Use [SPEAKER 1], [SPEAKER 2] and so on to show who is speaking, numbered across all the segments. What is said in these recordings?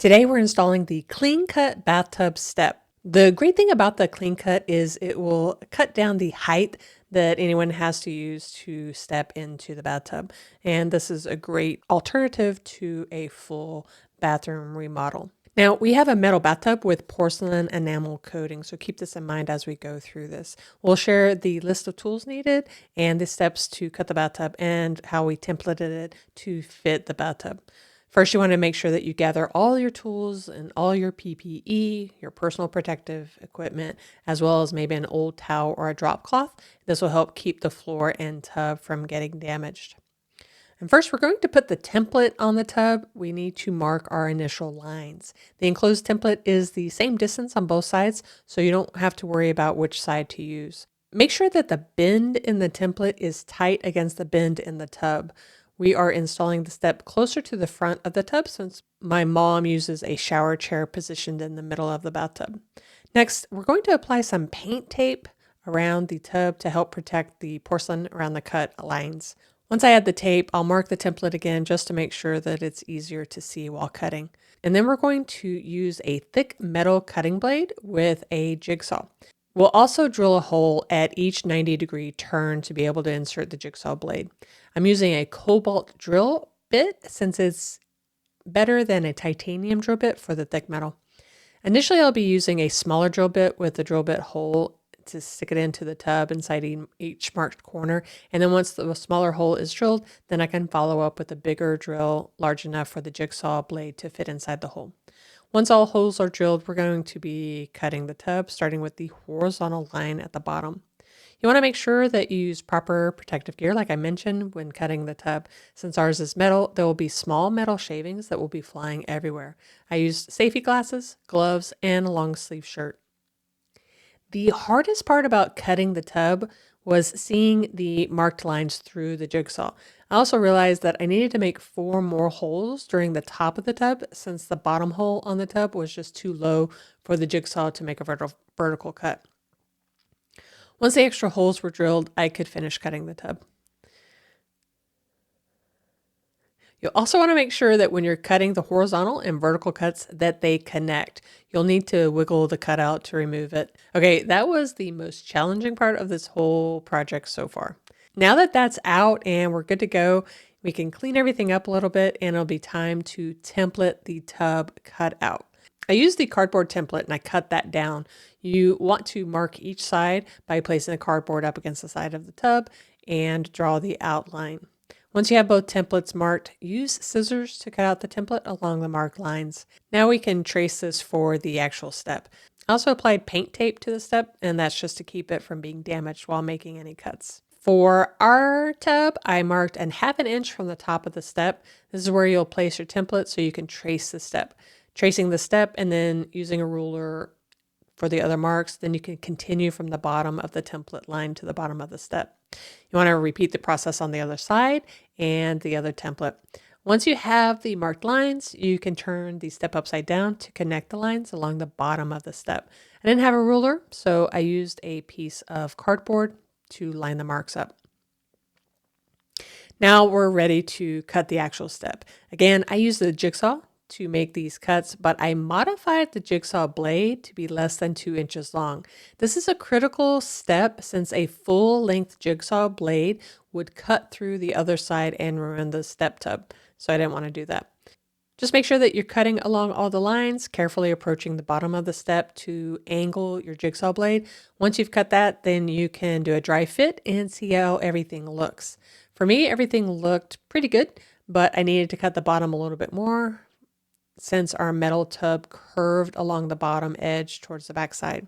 [SPEAKER 1] Today we're installing the CleanCut Bathtub Step. The great thing about the CleanCut is it will cut down the height that anyone has to use to step into the bathtub. And this is a great alternative to a full bathroom remodel. Now, we have a metal bathtub with porcelain enamel coating, so keep this in mind as we go through this. We'll share the list of tools needed and the steps to cut the bathtub and how we templated it to fit the bathtub. First, you want to make sure that you gather all your tools and all your PPE, your personal protective equipment, as well as maybe an old towel or a drop cloth. This will help keep the floor and tub from getting damaged. And first, we're going to put the template on the tub. We need to mark our initial lines. The enclosed template is the same distance on both sides, so you don't have to worry about which side to use. Make sure that the bend in the template is tight against the bend in the tub. We are installing the step closer to the front of the tub since my mom uses a shower chair positioned in the middle of the bathtub. Next, we're going to apply some paint tape around the tub to help protect the porcelain around the cut lines. Once I add the tape, I'll mark the template again just to make sure that it's easier to see while cutting. And then we're going to use a thick metal cutting blade with a jigsaw. We'll also drill a hole at each 90-degree turn to be able to insert the jigsaw blade. I'm using a cobalt drill bit since it's better than a titanium drill bit for the thick metal. Initially, I'll be using a smaller drill bit with the drill bit hole to stick it into the tub inside each marked corner. And then once the smaller hole is drilled, then I can follow up with a bigger drill large enough for the jigsaw blade to fit inside the hole. Once all holes are drilled, we're going to be cutting the tub, starting with the horizontal line at the bottom. You want to make sure that you use proper protective gear, like I mentioned, when cutting the tub. Since ours is metal, there will be small metal shavings that will be flying everywhere. I used safety glasses, gloves, and a long sleeve shirt. The hardest part about cutting the tub was seeing the marked lines through the jigsaw. I also realized that I needed to make 4 more holes during the top of the tub since the bottom hole on the tub was just too low for the jigsaw to make a vertical cut. Once the extra holes were drilled, I could finish cutting the tub. You'll also want to make sure that when you're cutting the horizontal and vertical cuts that they connect. You'll need to wiggle the cutout to remove it. Okay, that was the most challenging part of this whole project so far. Now that that's out and we're good to go, we can clean everything up a little bit and it'll be time to template the tub cutout. I used the cardboard template and I cut that down. You want to mark each side by placing the cardboard up against the side of the tub and draw the outline. Once you have both templates marked, use scissors to cut out the template along the marked lines. Now we can trace this for the actual step. I also applied paint tape to the step, and that's just to keep it from being damaged while making any cuts. For our tub, I marked a 1/2 inch from the top of the step. This is where you'll place your template so you can trace the step. Tracing the step and then using a ruler for the other marks, then you can continue from the bottom of the template line to the bottom of the step. You want to repeat the process on the other side and the other template. Once you have the marked lines, you can turn the step upside down to connect the lines along the bottom of the step. I didn't have a ruler, so I used a piece of cardboard to line the marks up. Now we're ready to cut the actual step. Again, I used the jigsaw to make these cuts, but I modified the jigsaw blade to be less than 2 inches long. This is a critical step since a full-length jigsaw blade would cut through the other side and ruin the step tub, so I didn't want to do that. Just make sure that you're cutting along all the lines, carefully approaching the bottom of the step to angle your jigsaw blade. Once you've cut that, then you can do a dry fit and see how everything looks. For me, everything looked pretty good, but I needed to cut the bottom a little bit more since our metal tub curved along the bottom edge towards the backside.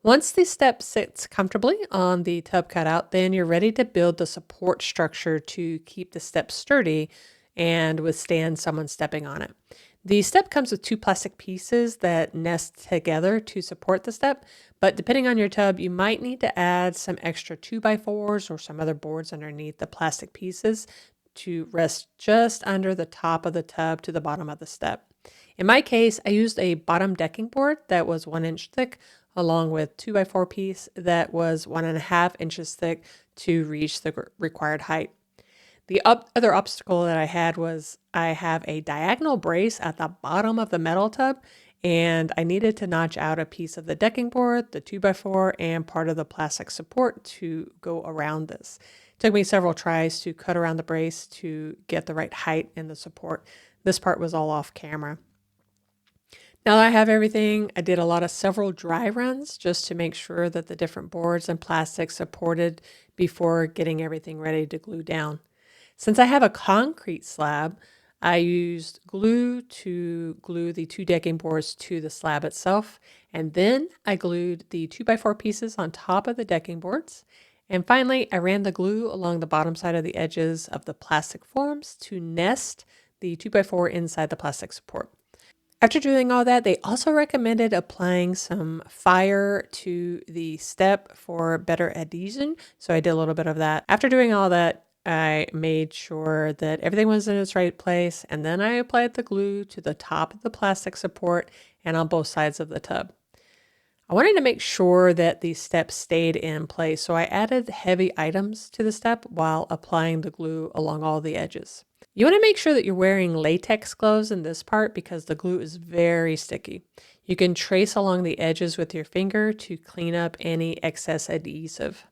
[SPEAKER 1] Once the step sits comfortably on the tub cutout, then you're ready to build the support structure to keep the step sturdy and withstand someone stepping on it. The step comes with 2 plastic pieces that nest together to support the step, but depending on your tub, you might need to add some extra 2x4s or some other boards underneath the plastic pieces to rest just under the top of the tub to the bottom of the step. In my case, I used a bottom decking board that was 1 inch thick, along with 2x4 piece that was 1.5 inches thick to reach the required height. The other obstacle that I had was I have a diagonal brace at the bottom of the metal tub, and I needed to notch out a piece of the decking board, the 2x4, and part of the plastic support to go around this. It took me several tries to cut around the brace to get the right height in the support. This part was all off camera. Now that I have everything, I did a lot of several dry runs just to make sure that the different boards and plastics supported before getting everything ready to glue down. Since I have a concrete slab, I used glue to glue the two decking boards to the slab itself, and then I glued the 2x4 pieces on top of the decking boards. And finally, I ran the glue along the bottom side of the edges of the plastic forms to nest the 2x4 inside the plastic support. After doing all that, they also recommended applying some fire to the step for better adhesion. So I did a little bit of that. After doing all that, I made sure that everything was in its right place, and then I applied the glue to the top of the plastic support and on both sides of the tub. I wanted to make sure that the step stayed in place, so I added heavy items to the step while applying the glue along all the edges. You want to make sure that you're wearing latex gloves in this part because the glue is very sticky. You can trace along the edges with your finger to clean up any excess adhesive.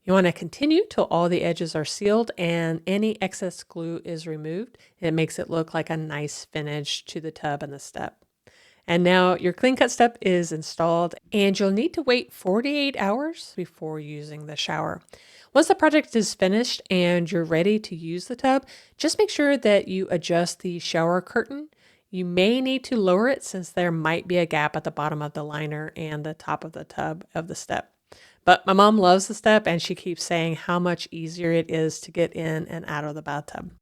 [SPEAKER 1] You want to continue till all the edges are sealed and any excess glue is removed. It makes it look like a nice finish to the tub and the step. And now your CleanCut step is installed, and you'll need to wait 48 hours before using the shower. Once the project is finished and you're ready to use the tub, just make sure that you adjust the shower curtain. You may need to lower it since there might be a gap at the bottom of the liner and the top of the tub of the step. But my mom loves the step, and she keeps saying how much easier it is to get in and out of the bathtub.